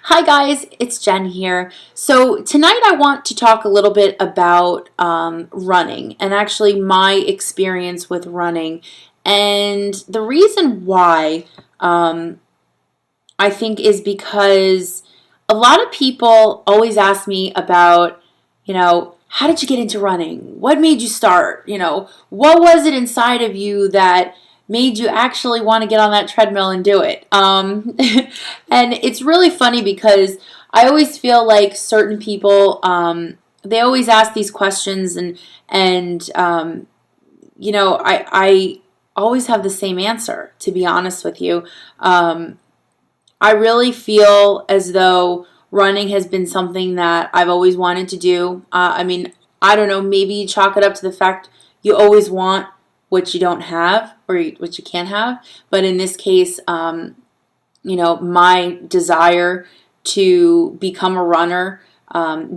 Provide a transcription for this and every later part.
Hi guys, it's Jen here. So tonight I want to talk a little bit about running and actually my experience with running. And the reason why I think is because a lot of people always ask me about, how did you get into running? What made you start? What was it inside of you that made you actually want to get on that treadmill and do it? And it's really funny because I always feel like certain people, they always ask these questions and I always have the same answer, to be honest with you. I really feel as though running has been something that I've always wanted to do. I don't know, maybe you chalk it up to the fact you always want what you don't have or what you can't have. But in this case, my desire to become a runner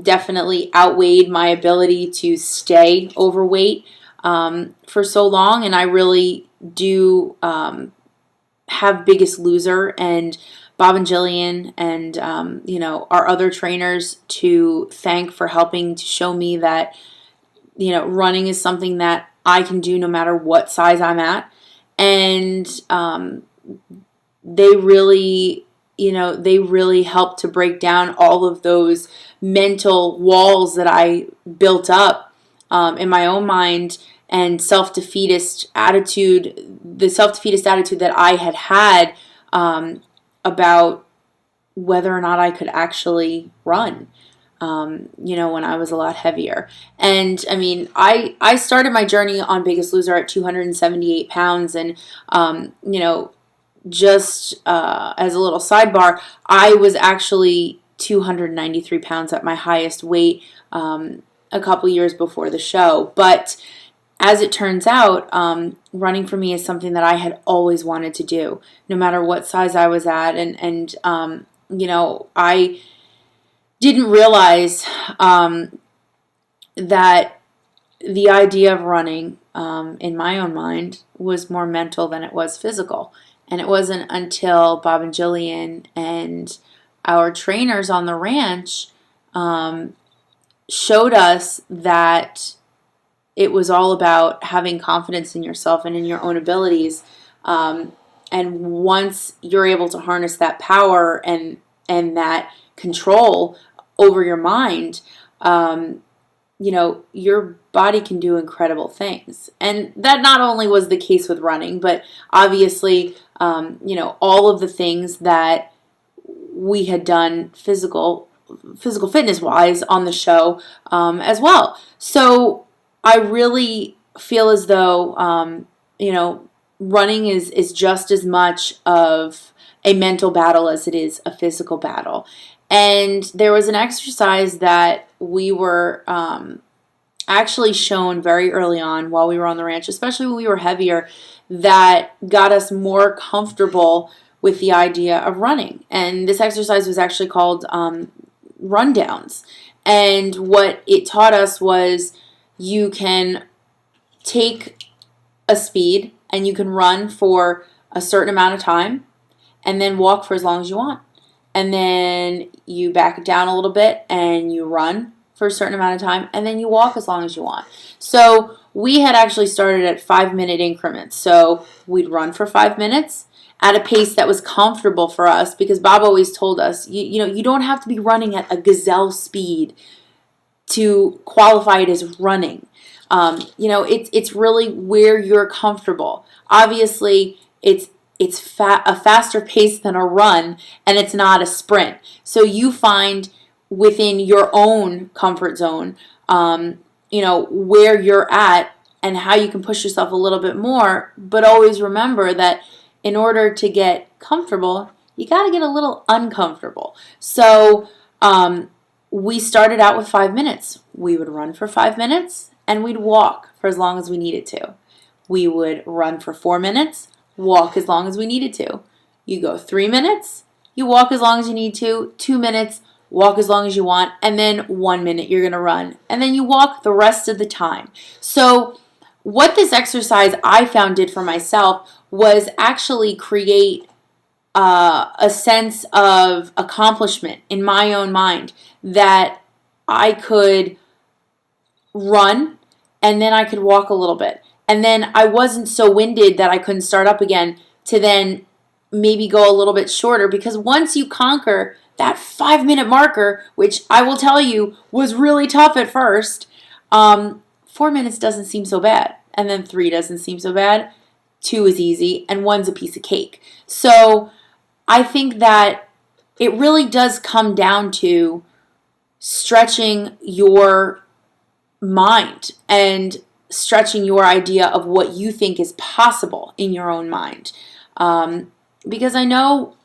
definitely outweighed my ability to stay overweight for so long. And I really do have Biggest Loser and Bob and Jillian and our other trainers to thank for helping to show me that running is something that I can do no matter what size I'm at. And they really helped to break down all of those mental walls that I built up in my own mind, and self-defeatist attitude, the self-defeatist attitude that I had about whether or not I could actually run, when I was a lot heavier. And I started my journey on Biggest Loser at 278 pounds. And, just as a little sidebar, I was actually 293 pounds at my highest weight a couple years before the show. But as it turns out, running for me is something that I had always wanted to do, no matter what size I was at. And I didn't realize that the idea of running, in my own mind, was more mental than it was physical. And it wasn't until Bob and Jillian and our trainers on the ranch showed us that it was all about having confidence in yourself and in your own abilities. And once you're able to harness that power and that control over your mind, your body can do incredible things. And that not only was the case with running, but obviously, all of the things that we had done physical fitness wise on the show as well. So I really feel as though, running is just as much of a mental battle as it is a physical battle. And there was an exercise that we were actually shown very early on while we were on the ranch, especially when we were heavier, that got us more comfortable with the idea of running. And this exercise was actually called rundowns. And what it taught us was you can take a speed and you can run for a certain amount of time and then walk for as long as you want. And then you back it down a little bit and you run for a certain amount of time and then you walk as long as you want. So we had actually started at 5-minute increments. So we'd run for 5 minutes at a pace that was comfortable for us, because Bob always told us, you don't have to be running at a gazelle speed to qualify it as running. It's really where you're comfortable. Obviously, it's a faster pace than a run, and it's not a sprint. So you find within your own comfort zone, where you're at and how you can push yourself a little bit more. But always remember that in order to get comfortable, you got to get a little uncomfortable. So we started out with 5 minutes. We would run for 5 minutes and we'd walk for as long as we needed to. We would run for 4 minutes, walk as long as we needed to. You go 3 minutes, you walk as long as you need to, 2 minutes, walk as long as you want, and then 1 minute you're going to run. And then you walk the rest of the time. So what this exercise I found did for myself was actually create a sense of accomplishment in my own mind that I could run and then I could walk a little bit. And then I wasn't so winded that I couldn't start up again to then maybe go a little bit shorter, because once you conquer that 5-minute marker, which I will tell you was really tough at first, 4 minutes doesn't seem so bad. And then 3 doesn't seem so bad. 2 is easy. And 1's a piece of cake. So I think that it really does come down to stretching your mind and stretching your idea of what you think is possible in your own mind. Because I know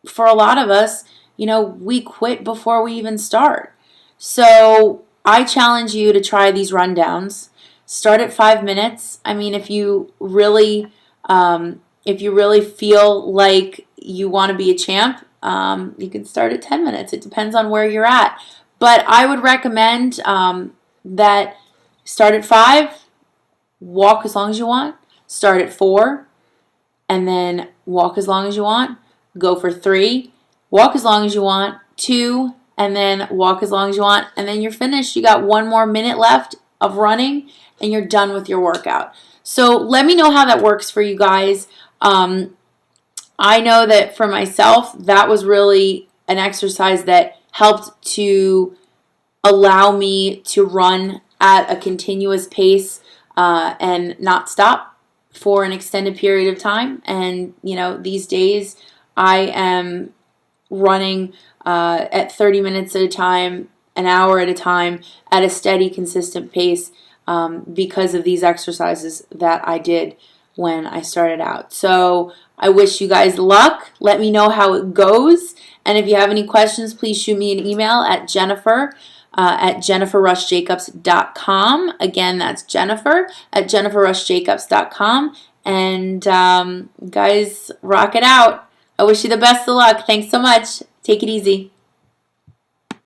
for a lot of us, we quit before we even start. So I challenge you to try these rundowns. Start at 5 minutes. I mean, if you really feel like you want to be a champ, you can start at 10 minutes. It depends on where you're at. But I would recommend that start at 5, walk as long as you want. Start at 4, and then walk as long as you want. Go for 3, walk as long as you want. 2, and then walk as long as you want. And then you're finished. You got 1 more minute left of running, and you're done with your workout. So let me know how that works for you guys. I know that for myself, that was really an exercise that helped to allow me to run at a continuous pace and not stop for an extended period of time. And, these days I am running at 30 minutes at a time, an hour at a time, at a steady, consistent pace because of these exercises that I did when I started out. So I wish you guys luck. Let me know how it goes. And if you have any questions, please shoot me an email at Jennifer at jenniferrushjacobs.com. Again, that's Jennifer at jenniferrushjacobs.com. And guys, rock it out. I wish you the best of luck. Thanks so much. Take it easy.